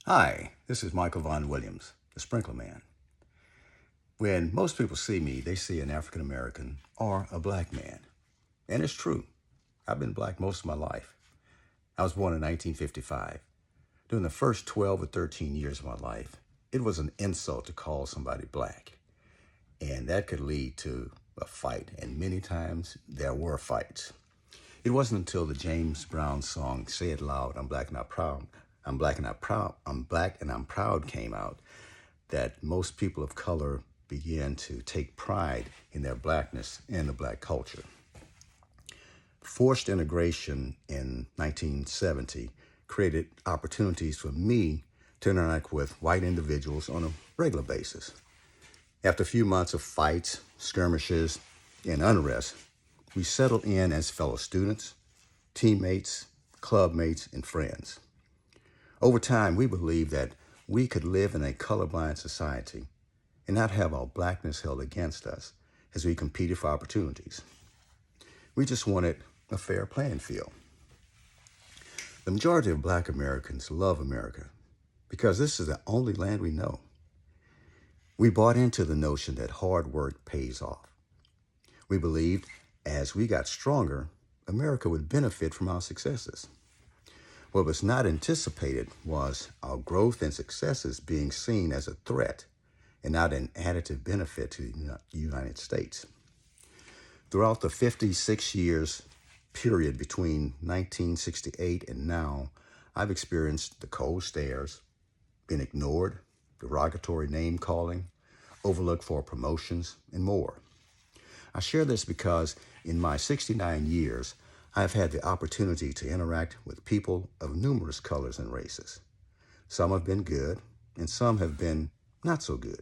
Hi, this is Michael Von Williams, the Sprinkler Man. When most people see me, they see an African American or a black man. And it's true. I've been black most of my life. I was born in 1955. During the first 12 or 13 years of my life, it was an insult to call somebody black. And that could lead to a fight, and many times there were fights. It wasn't until the James Brown song "Say It Loud, I'm Black and I'm Proud," I'm black and I'm proud came out, that most people of color began to take pride in their blackness and the black culture. Forced integration in 1970 created opportunities for me to interact with white individuals on a regular basis. After a few months of fights, skirmishes, and unrest, we settled in as fellow students, teammates, clubmates, and friends. Over time, we believed that we could live in a colorblind society and not have our blackness held against us as we competed for opportunities. We just wanted a fair playing field. The majority of black Americans love America because this is the only land we know. We bought into the notion that hard work pays off. We believed as we got stronger, America would benefit from our successes. What was not anticipated was our growth and successes being seen as a threat and not an additive benefit to the United States. Throughout the 56 years period between 1968 and now, I've experienced the cold stares, been ignored, derogatory name calling, overlooked for promotions, and more. I share this because in my 69 years, I've had the opportunity to interact with people of numerous colors and races. Some have been good, and some have been not so good.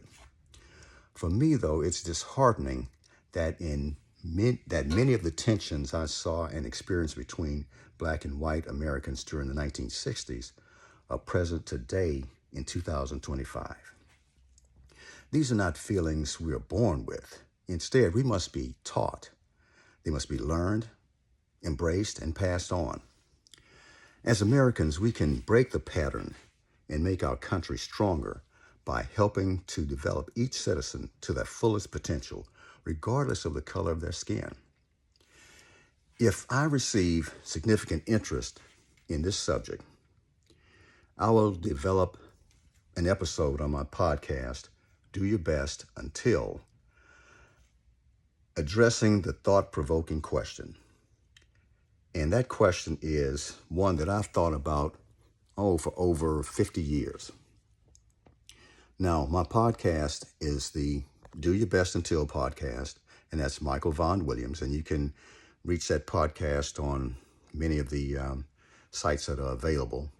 For me, though, it's disheartening that many of the tensions I saw and experienced between black and white Americans during the 1960s are present today in 2025. These are not feelings we are born with. Instead, we must be taught. They must be learned, embraced, and passed on. As Americans, we can break the pattern and make our country stronger by helping to develop each citizen to their fullest potential, regardless of the color of their skin. If I receive significant interest in this subject, I will develop an episode on my podcast, Do Your Best Until, addressing the thought-provoking question. And that question is one that I've thought about, for over 50 years. Now, my podcast is the Do Your Best Until podcast, and that's Michael Von Williams. And you can reach that podcast on many of the sites that are available.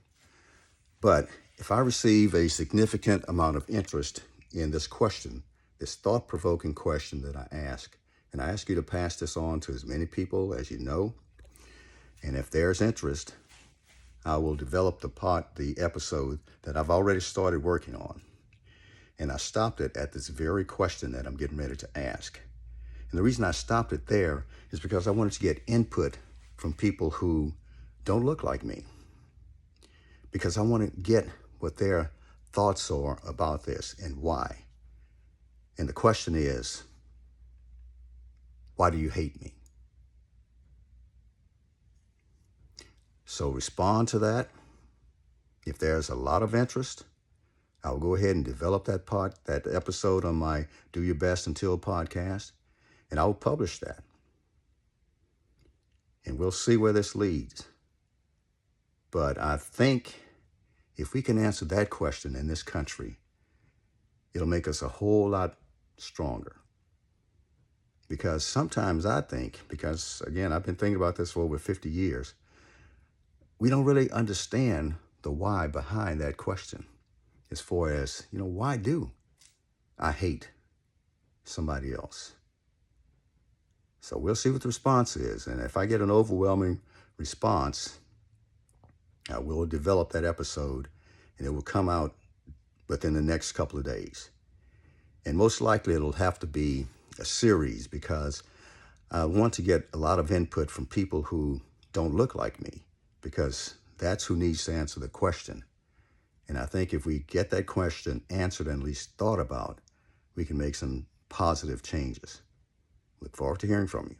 But if I receive a significant amount of interest in this question, this thought-provoking question that I ask, and I ask you to pass this on to as many people as you know, and if there's interest, I will develop the episode that I've already started working on. And I stopped it at this very question that I'm getting ready to ask. And the reason I stopped it there is because I wanted to get input from people who don't look like me. Because I want to get what their thoughts are about this and why. And the question is, why do you hate me? So respond to that. If there's a lot of interest, I'll go ahead and develop that episode on my Do Your Best Until podcast, and I'll publish that. And we'll see where this leads. But I think if we can answer that question in this country, it'll make us a whole lot stronger. Because sometimes I think, because again, I've been thinking about this for over 50 years, we don't really understand the why behind that question. As far as, why do I hate somebody else? So we'll see what the response is. And if I get an overwhelming response, I will develop that episode and it will come out within the next couple of days. And most likely it'll have to be a series because I want to get a lot of input from people who don't look like me, because that's who needs to answer the question. And I think if we get that question answered and at least thought about, we can make some positive changes. Look forward to hearing from you.